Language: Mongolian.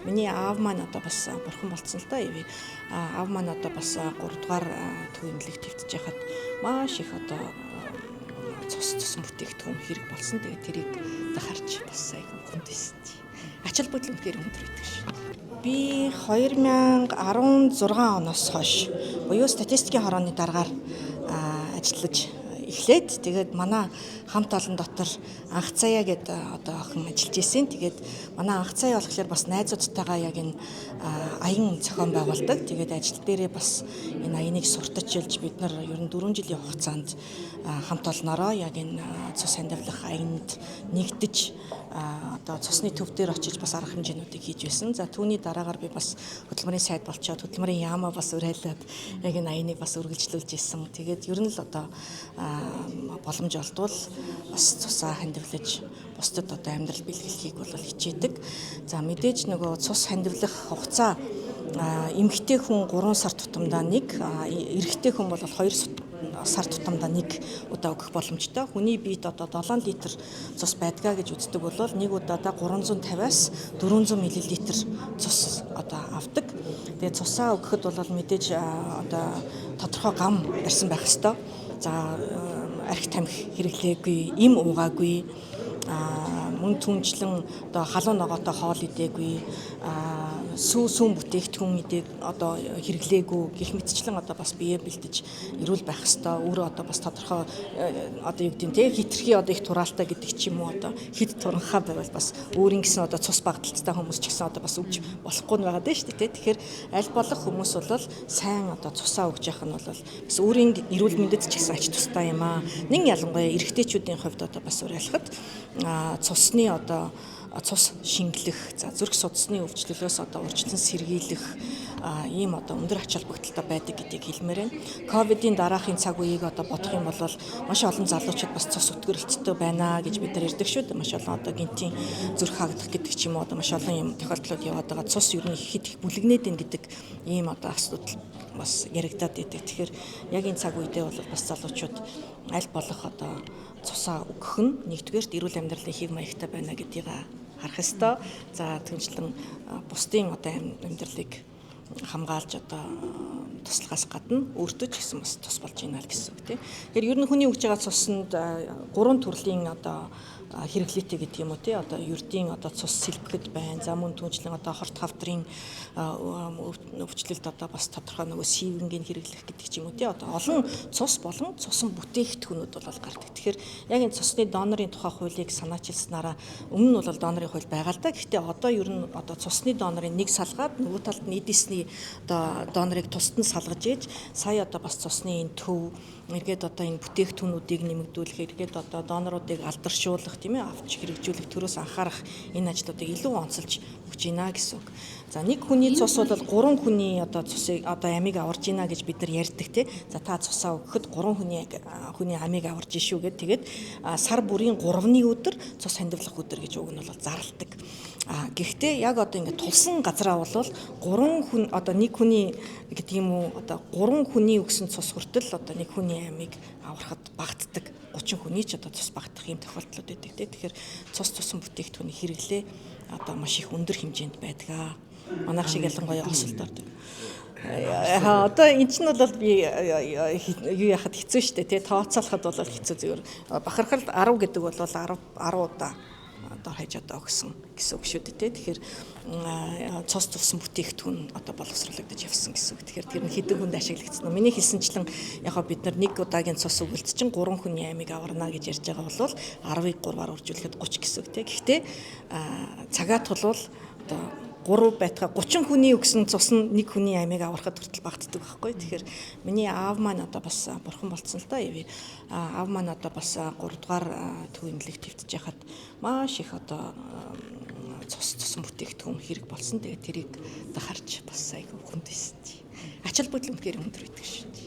миний аав маань одоо бас бурхан болцсон л да. Аав маань одоо бас 3 дугаар төвийн эмнэлэгт твтэж яхад маш их одоо цус бүтээгдэхүүн хэрэг болсон. Тэгээд тэрийг харж бас айгүй хүнд байсан. Ачаал бодол үнэхээр өндөр байдаг шин. Би 2016 оноос хойш буюу статистикийн хорооны дараагаар ажиллаж эхлээд тэгээд манай хамт олон дотор анх цаяа гэдэг одоо охин ажиллаж ирсэн. Тэгээд манай анх цаяа болохоор бас найзуудтайгаа яг энэ аян зохион байгуулдаг. Тэгээд ажил дээрээ бас энэ аяныг суртаж илж бид нар ер нь 4 жилийн хугацаанд хамт олноороо яг энэ цус хандивлах аянд нэгдэж одоо цусны төв дээр очиж бас арга хэмжээнүүдийг хийж байсан. За түүний дараагаар би бас хөтөлмөрийн сайд болчоод хөтөлмөрийн яамаа бас уриалаад яг энэ аяныг бас үргэлжлүүлж ирсэн. Тэгээд ер нь л одоо боломж олдвол бас цусаа хандивлаж бусдад одоо амьдрал бэлгэлхийг бол хичээдэг. За мэдээж нөгөө цус хандивлах хугацаа эмэгтэй хүн 3 сар тутамдаа 1, эрэгтэй хүн бол 2 сар тутамдаа 1 удаа өгөх боломжтой. Хүний биед одоо 7 литр цус байдгаа гэж үздэг бол нэг удаадаа 350-аас 400 мл цус одоо авдаг. Тэгээд цусаа өгөхөд бол мэдээж одоо тодорхой гам барьсан байх ёстой. За архи тамхи хэрэглээгүй, им уугаагүй, мөн түнчлэн одоо халуун ногоотой хоол идээгүй, сүүн бүтээгдэхүүн идэг одоо хэрэглээгүй гэх мэтчлэн одоо бас бие бэлдэж ирүүл байх хэвээр өөрөө одоо бас тодорхой одоо юу гэдэг нь те хитрхи одоо их тураалтай гэдэг ч юм уу одоо хэд туранхаа байвал бас өөрийн гэсэн одоо цус багталцтай хүмүүс ч гэсэн одоо бас өгч болохгүй нь байгаа дээ шүү дээ те. Тэгэхээр аль болох хүмүүс бол сайн одоо цусаа өгж явах нь бол бас өөрийн эрүүл мэндэд ч гэсэн ач тустай юм аа. Нэг ялангуяа эрэгтэйчүүдийн хувьд одоо бас уриалахад цусны одоо цус шингэлэх, за зүрх судасны өвчлөлөөс одоо урьдчилан сэргийлэх ийм одоо өндөр ач холбогдолтой байдаг гэдгийг хэлмээр байна. Ковидын дараахын цаг үеийг одоо бодох юм бол маш олон залуучууд бас цус өтгөрөлттэй байна гэж бид нар ярьдаг шүү дээ. Маш олон одоо гинтийн зүрх хаагдах гэдэг ч юм уу одоо маш олон юм тохиолдлууд яваад байгаа. Цус ер нь хэд их бүлэгнээд ин гэдэг ийм одоо асуудал бас яригадаад идэг. Тэгэхээр яг энэ цаг үедээ бол бас залуучууд аль болох одоо цусаа өгөх нь нэгдүгээрт эрүүл амьдралын хэв маягтай байна гэдгийг харах ёстой. За түнчлэн бусдын одоо амьдралыг хамгаалж одоо туслахаас гадна өөртөө ч гэсэн бас тус болж ийна л гэсэн үг тийм. Тэгэхээр ер нь хүний өгж байгаа цуснд 3 төрлийн одоо хэрэглээтэй гэдэг юм уу тий одоо ердийн одоо цус сэлбэхэд байна. За мөн түнчлэн одоо хорт хавдрын өвчлөлт одоо бас тодорхой нөгөө сивэнгийн хэрэглэх гэдэг ч юм уу тий одоо олон цус болон цусан бүтээгдэхүүнүүд бол гардаг. Тэгэхээр яг энэ цусны донорын тухай хуулийг санаачилснараа өмнө нь бол донорын хууль байгаа л да. Гэхдээ одоо ер нь одоо цусны донорын нэг салгаад нөгөө талд нь эдисний одоо донорыг тусад нь салгаж ээж сая одоо бас цусны энэ төв эргээд одоо энэ бүтээгдэхүүнүүдийг нэмэгдүүлэх, эргээд одоо доноруудыг алдаршуулах тийм ээ авч хэрэгжүүлэх төрөөс анхаарах энэ ажлуудыг илүү онцолж өгч ийна гэсэн үг. За нэг хүний цус бол 3 хүний одоо цусыг одоо амийг аварж ийна гэж бид нар ярьдаг тий. За та цусаа өгөхөд 3 хүний амийг аварж ишүү гэд тэгээд сар бүрийн 3-ны өдөр цус хандивлах өдөр гэж үг нь бол зарладаг. Гэхдээ яг одоо ингээд тулсан газраа бол 3 хүн одоо нэг хүний гэдэг юм уу одоо 3 хүний өгсөн цус хүртэл одоо нэг хүний амийг аврахад багтдаг 30 хүний ч одоо цус багтах юм тохиолдлууд байдаг тийм. Тэгэхээр цус тусан бүтээгдэхүүний хэрэглээ одоо маш их өндөр хэмжээнд байдаг. Манайх шиг ялангуяа осолд ордог. Одоо эн чинь бол би юу яхад хэцүү шттэ тий тооцоолоход бол хэцүү зүгээр бахархал 10 гэдэг бол 10 удаа одоо хайж одоо өгсөн гэсэн үг шүү дээ. Тэгэхээр цус тусан бүтээгдэхүүн одоо боловсруулагдаж явсан гэсэн үг. Тэгэхээр тэр нь хэдэн хүнд ашиглагдсан нь. Миний хэлсэнчлэн яг бид нар нэг удаагийн цус өгөлт чинь 3 хүний амийг аварна гэж ярьж байгаа бол 10-ыг 3-аар үржүүлэхэд 30 гэсэн үг тийм. Гэхдээ цагаат бол одоо 3 байтга 30 хүний өгсөн цус нь нэг хүний амийг аврахад хүртэл багтдаг байхгүй. Тэгэхээр миний аав маань одоо бас бурхан болцсон л да. Аав маань одоо бас 3 дугаар төвийн эмнэлэгт твтэж яхад маш их одоо цусан бүтээгдэхүүн хэрэг болсон. Тэгээд тэрийг харж бас айгүй хүнд байсан. Ачаал бодол үнэхээр өндөр байдаг шүү дээ.